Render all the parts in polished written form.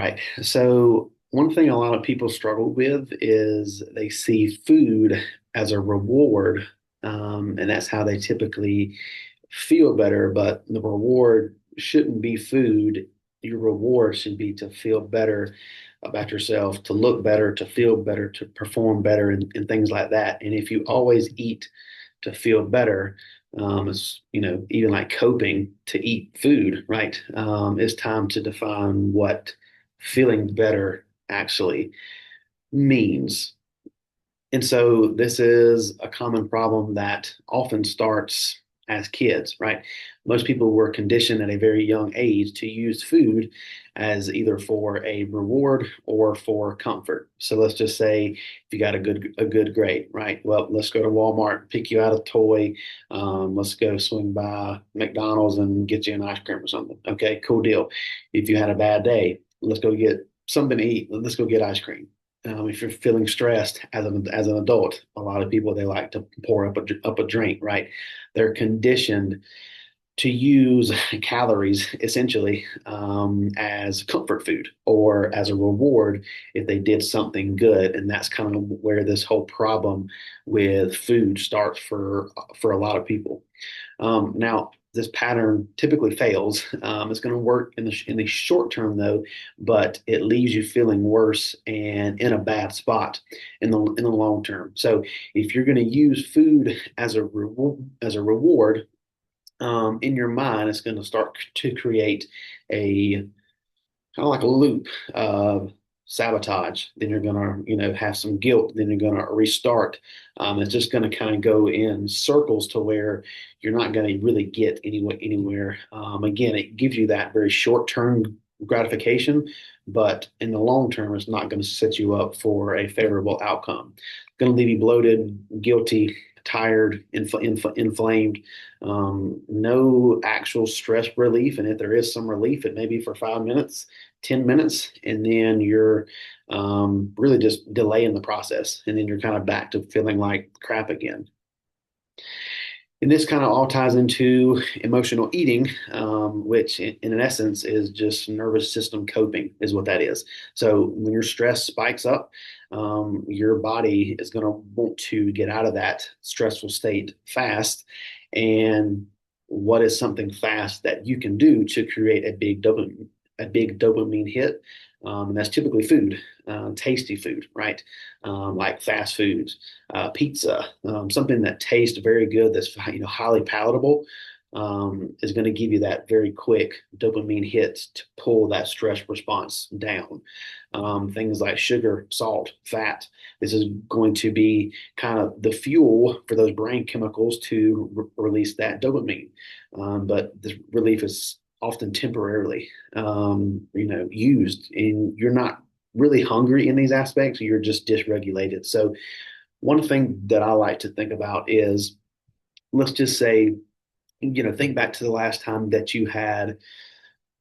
Right. So one thing a lot of people struggle with is they see food as a reward, and that's how they typically feel better. But the reward shouldn't be food. Your reward should be to feel better about yourself, to look better, to feel better, to perform better, and things like that. And if you always eat to feel better, it's even like coping to eat food, right? It's time to define what feeling better actually means. And so this is a common problem that often starts as kids, right? Most people were conditioned at a very young age to use food as either for a reward or for comfort. So let's just say if you got a good grade, right? Well, let's go to Walmart, pick you out a toy. Let's go swing by McDonald's and get you an ice cream or something. Okay, cool deal. If you had a bad day, let's go get something to eat. Let's go get ice cream. If you're feeling stressed as an adult, a lot of people they like to pour up a drink, right? They're conditioned to use calories essentially as comfort food or as a reward if they did something good, and that's kind of where this whole problem with food starts for a lot of people. Now, this pattern typically fails. It's going to work in the short term though, but it leaves you feeling worse and in a bad spot in the long term. So if you're going to use food as a reward in your mind, it's going to start to create a kind of like a loop of sabotage. Then you're gonna, have some guilt. Then you're gonna restart. It's just gonna kind of go in circles to where you're not gonna really get anywhere. Again, it gives you that very short-term gratification, but in the long term, it's not going to set you up for a favorable outcome. It's going to leave you bloated, guilty, tired, inflamed. No actual stress relief, and if there is some relief, it may be for 5 minutes 10 minutes, and then you're really just delaying the process. And then you're kind of back to feeling like crap again. And this kind of all ties into emotional eating, which in essence is just nervous system coping, is what that is. So when your stress spikes up, your body is going to want to get out of that stressful state fast. And what is something fast that you can do to create a big dopamine hit? And that's typically food, tasty food, right? Like fast foods, pizza, something that tastes very good, that's highly palatable, is going to give you that very quick dopamine hit to pull that stress response down. Things like sugar, salt, fat. This is going to be kind of the fuel for those brain chemicals to release that dopamine. But the relief is often temporarily, used, and you're not really hungry in these aspects. You're just dysregulated. So one thing that I like to think about is, let's just say, think back to the last time that you had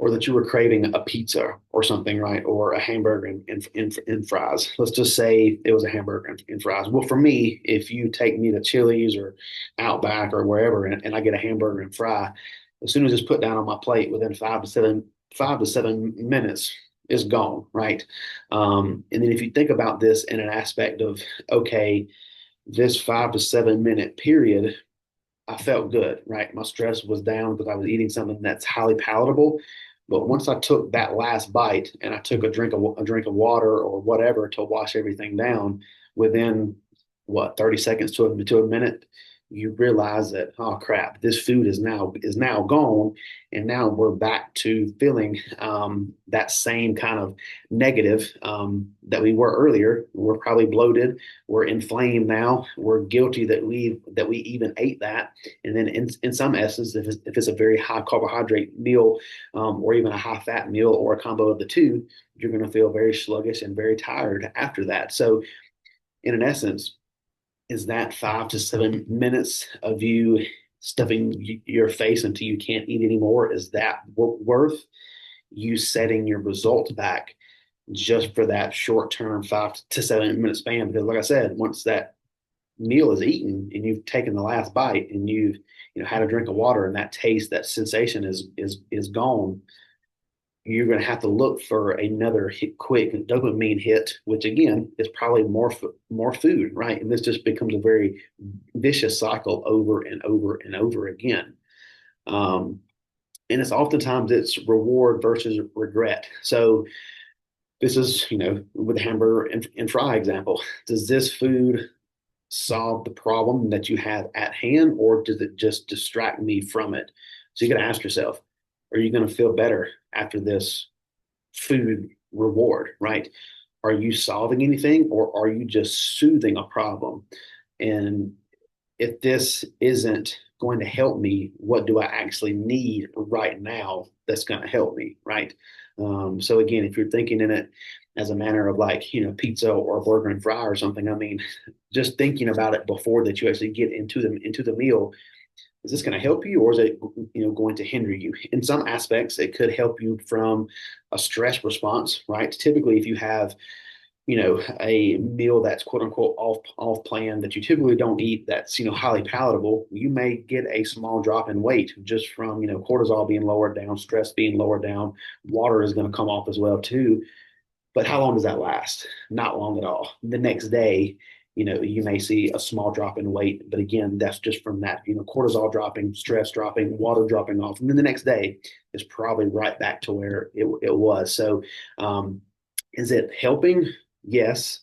or that you were craving a pizza or something, right? Or a hamburger and fries. Let's just say it was a hamburger and fries. Well, for me, if you take me to Chili's or Outback or wherever, and I get a hamburger and fry, as soon as it's put down on my plate, within 5 to 7 minutes, it's gone, right? And then if you think about this in an aspect of, okay, this 5 to 7 minute period, I felt good, right? My stress was down because I was eating something that's highly palatable. But once I took that last bite and I took a drink of water or whatever to wash everything down, within what, 30 seconds to a minute, you realize that, oh crap, this food is now gone, and now we're back to feeling that same kind of negative that we were earlier. We're probably bloated, we're inflamed now, we're guilty that we even ate that. And then in some essence, if it's a very high carbohydrate meal, or even a high fat meal, or a combo of the two, you're going to feel very sluggish and very tired after that. So in an essence, is that 5 to 7 minutes of you stuffing your face until you can't eat anymore? Is that worth you setting your results back just for that short term 5 to 7 minute span? Because, like I said, once that meal is eaten and you've taken the last bite and you've had a drink of water, and that taste, that sensation is gone, you're going to have to look for another quick dopamine hit, which again is probably more food, right? And this just becomes a very vicious cycle over and over and over again. Um, and it's reward versus regret. So this is, with the hamburger and fry example, does this food solve the problem that you have at hand, or does it just distract me from it? So you got to ask yourself, are you going to feel better after this food reward, right? Are you solving anything, or are you just soothing a problem? And if this isn't going to help me, what do I actually need right now that's going to help me, right? So again, if you're thinking in it as a manner of like, pizza or burger and fry or something, I mean, just thinking about it before that you actually get into the meal, is this going to help you, or is it going to hinder you? In some aspects it could help you from a stress response, right? Typically if you have a meal that's quote unquote off plan that you typically don't eat, that's highly palatable, you may get a small drop in weight just from cortisol being lowered down, stress being lowered down. Water is going to come off as well too. But how long does that last? Not long at all. The next day, you may see a small drop in weight, but again, that's just from that, cortisol dropping, stress dropping, water dropping off. And then the next day is probably right back to where it was. So, is it helping? Yes.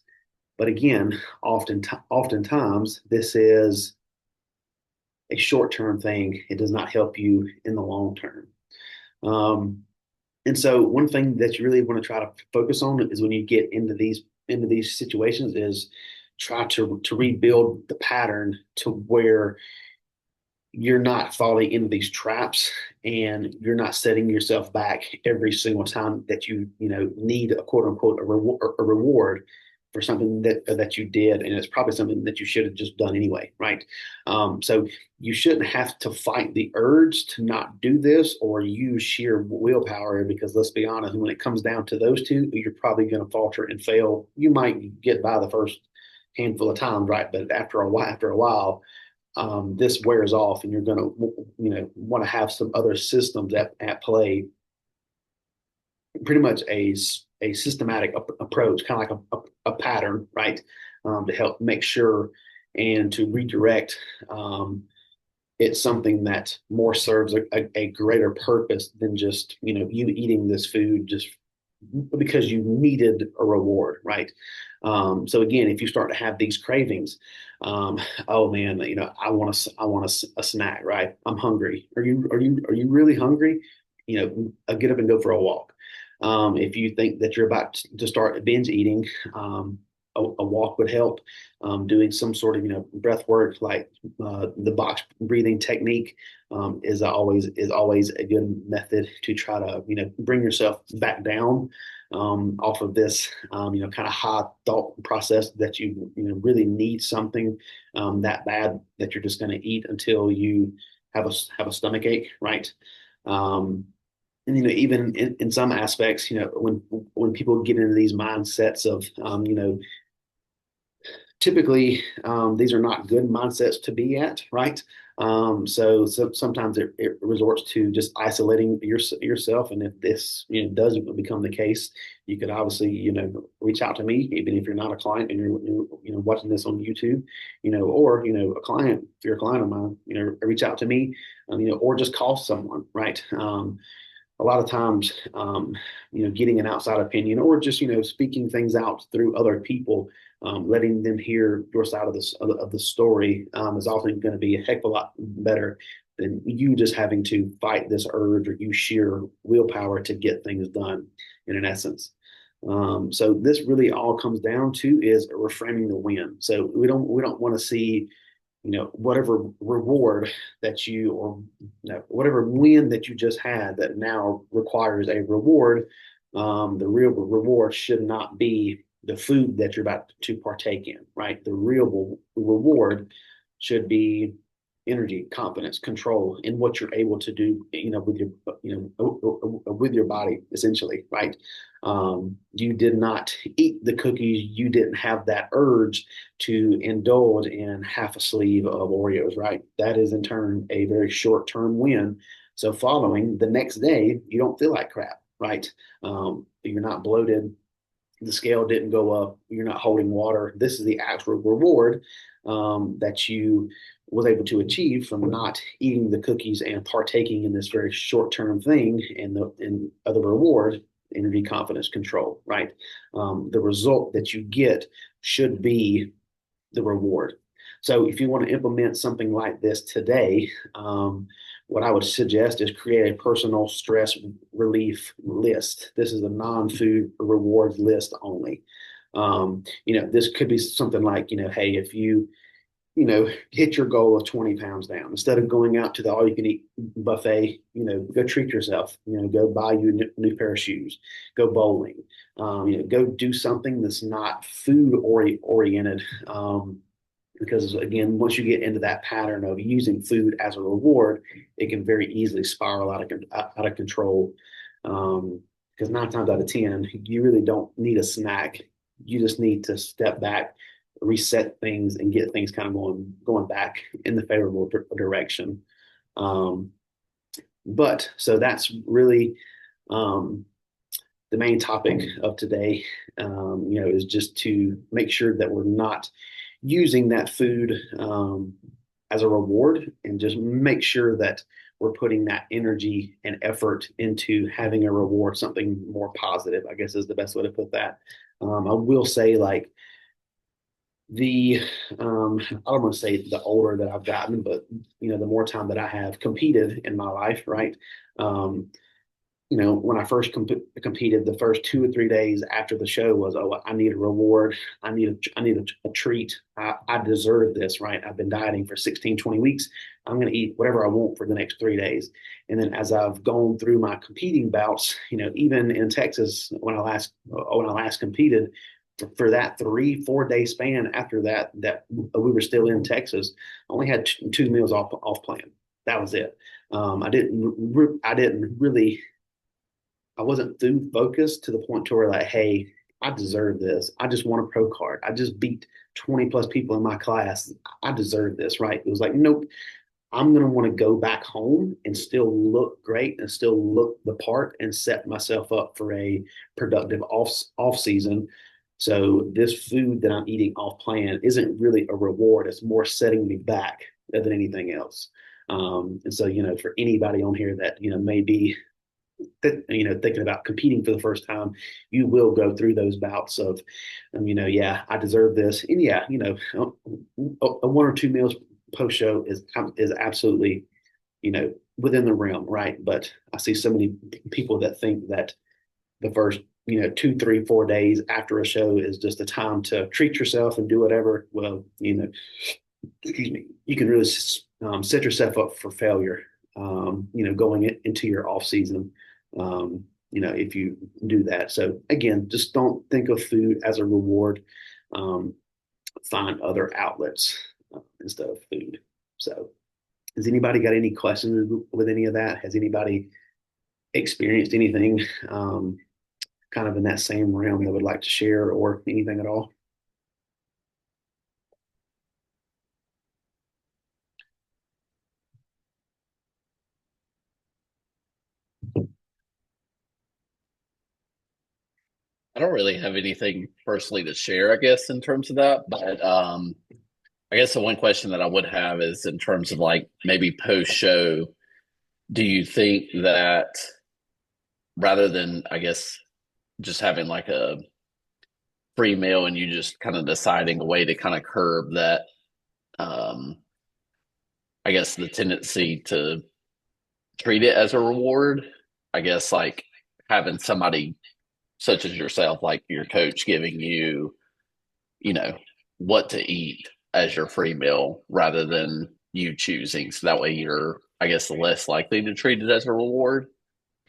But again, oftentimes this is a short-term thing. It does not help you in the long term. Um, and so one thing that you really want to try to focus on is when you get into these situations is try to rebuild the pattern to where you're not falling into these traps, and you're not setting yourself back every single time that you need a quote unquote a reward for something that you did, and it's probably something that you should have just done anyway, right? So you shouldn't have to fight the urge to not do this or use sheer willpower, because let's be honest, when it comes down to those two, you're probably going to falter and fail. You might get by the first handful of times, right? But after a while, this wears off, and you're going to want to have some other systems at play. Pretty much a systematic approach, kind of like a pattern, right? To help make sure and to redirect. It's something that more serves a greater purpose than just you eating this food just because you needed a reward, right? So again, if you start to have these cravings, oh man, I want a snack, right? I'm hungry. Are you really hungry? Get up and go for a walk. If you think that you're about to start binge eating, a walk would help. Doing some sort of breath work like the box breathing technique is always a good method to try to bring yourself back down off of this kind of high thought process that really need something that bad that you're just going to eat until you have a stomach ache, right? Um, and even in some aspects, when people get into these mindsets of typically these are not good mindsets to be at, right? So sometimes it resorts to just isolating yourself. And if this does become the case, you could obviously reach out to me, even if you're not a client and you're watching this on YouTube, or a client, if you're a client of mine, reach out to me, or just call someone, right? A lot of times, getting an outside opinion, or just speaking things out through other people, letting them hear your side of the story, is often going to be a heck of a lot better than you just having to fight this urge or use sheer willpower to get things done. In an essence, so this really all comes down to is reframing the win. So we don't want to see whatever reward that or whatever win that you just had that now requires a reward. The real reward should not be the food that you're about to partake in, right? The real reward should be energy, confidence, control in what you're able to do, with with your body, essentially, right? You did not eat the cookies. You didn't have that urge to indulge in half a sleeve of Oreos, right? That is in turn a very short term win. So following the next day, you don't feel like crap. right? You're not bloated, the scale didn't go up, you're not holding water. This is the actual reward that you was able to achieve from not eating the cookies and partaking in this very short-term thing and the other reward, energy, confidence, control, right? The result that you get should be the reward. So if you want to implement something like this today, what I would suggest is create a personal stress relief list. This is a non-food rewards list only. This could be something like, hey, if hit your goal of 20 pounds down, instead of going out to the all you can eat buffet, go treat yourself, go buy you a new pair of shoes, go bowling, go do something that's not food oriented. Because again, once you get into that pattern of using food as a reward, it can very easily spiral out of control. Because 9 times out of 10, you really don't need a snack. You just need to step back, reset things, and get things kind of going back in the favorable direction. Um, but so that's really um, the main topic of today. Is just to make sure that we're not using that food as a reward, and just make sure that we're putting that energy and effort into having a reward, something more positive, I guess is the best way to put that. I will say, like, the I don't want to say the older that I've gotten, but the more time that I have competed in my life, right? Um, when I first competed, the first 2 or 3 days after the show was, oh, I need a reward. I need a treat. I deserve this, right? I've been dieting for 16, 20 weeks. I'm going to eat whatever I want for the next 3 days. And then as I've gone through my competing bouts, even in Texas, when I last competed, for that 3, 4 day span after that we were still in Texas, I only had 2 meals off plan. That was it. I didn't really I wasn't food focused to the point to where, like, hey, I deserve this. I just want a pro card. I just beat 20 plus people in my class. I deserve this, right? It was like, nope, I'm going to want to go back home and still look great and still look the part and set myself up for a productive off season. So this food that I'm eating off plan isn't really a reward. It's more setting me back than anything else. And so, for anybody on here that, may be thinking about competing for the first time, you will go through those bouts of, yeah, I deserve this, and yeah, a 1 or 2 meals post show is absolutely, within the realm, right? But I see so many people that think that the first, 2, 3, 4 days after a show is just a time to treat yourself and do whatever. Well, excuse me, you can really set yourself up for failure. Going into your off season, if you do that. So again, just don't think of food as a reward. Um, find other outlets instead of food. So, has anybody got any questions with any of that? Has anybody experienced anything kind of in that same realm that would like to share, or anything at all? I don't really have anything personally to share, I guess, in terms of that. But I guess the one question that I would have is in terms of like maybe post show, do you think that rather than, I guess, just having like a free meal and you just kind of deciding a way to kind of curb that, um, I guess, the tendency to treat it as a reward, I guess, like having somebody such as yourself, like your coach, giving you, you know, what to eat as your free meal rather than you choosing. So that way you're, I guess, less likely to treat it as a reward,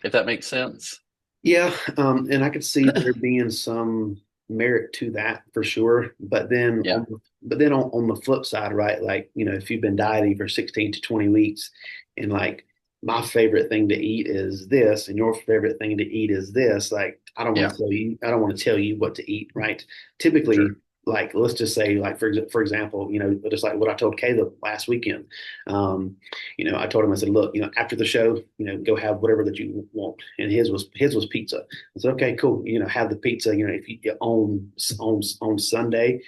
if that makes sense. Yeah, and I could see there being some merit to that for sure. Yeah. But then on the flip side, right? Like, if you've been dieting for 16 to 20 weeks, and like, my favorite thing to eat is this, and your favorite thing to eat is this, like, Yeah. I don't want to tell you what to eat, right? Typically, Sure. like let's just say like for example, just like what I told Caleb last weekend. I told him, I said, look, after the show, go have whatever that you want. And his was pizza. I said, okay, cool. Have the pizza. If you on Sunday,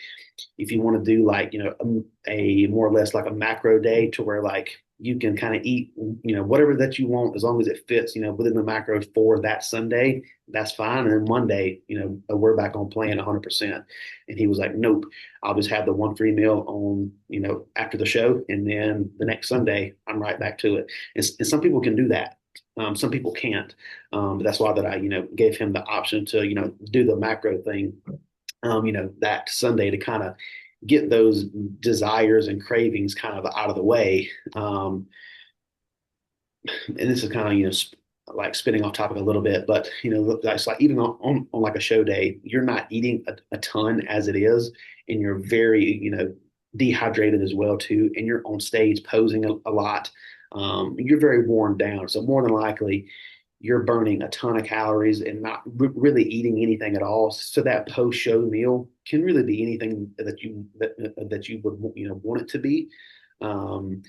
if you want to do like a more or less like a macro day to where like you can kind of eat whatever that you want as long as it fits within the macro for that Sunday, that's fine. And then Monday we're back on plan 100%. And he was like, nope, I'll just have the one free meal on after the show, and then the next Sunday I'm right back to it. And some people can do that. Some people can't. But that's why that I gave him the option to do the macro thing that Sunday to kind of get those desires and cravings kind of out of the way. And this is kind of, like spinning off topic a little bit, but it's like even on like a show day, you're not eating a ton as it is, and you're very, dehydrated as well too, and you're on stage posing a lot. You're very worn down. So more than likely, you're burning a ton of calories and not really eating anything at all. So that post show meal can really be anything that you would want it to be. Um,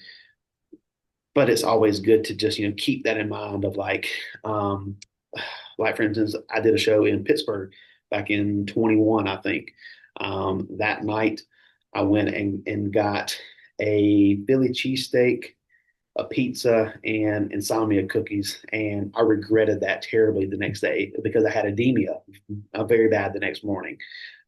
but it's always good to just keep that in mind of like for instance, I did a show in Pittsburgh back in 21, I think. That night I went and got a Philly cheesesteak, a pizza, and insomnia cookies, and I regretted that terribly the next day because I had edema very bad the next morning.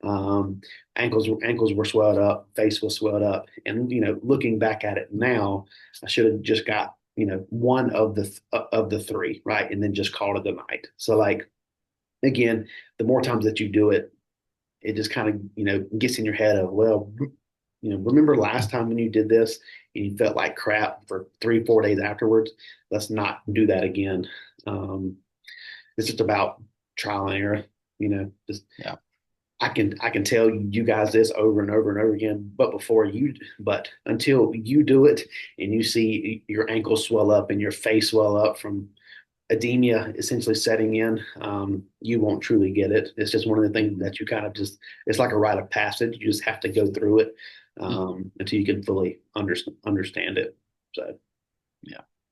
um, ankles were swelled up, face was swelled up, and looking back at it now, I should have just got one of the three, right, and then just called it a night. So like again, the more times that you do it, it just kind of gets in your head of, well, remember last time when you did this and you felt like crap for 3 4 days afterwards. Let's not do that again. um, it's just about trial and error. Just Yeah. I can tell you guys this over and over and over again, but until you do it and you see your ankles swell up and your face swell up from edema essentially setting in, you won't truly get it. It's just one of the things that you kind of just, it's like a rite of passage. You just have to go through it until you can fully understand it. So, Yeah.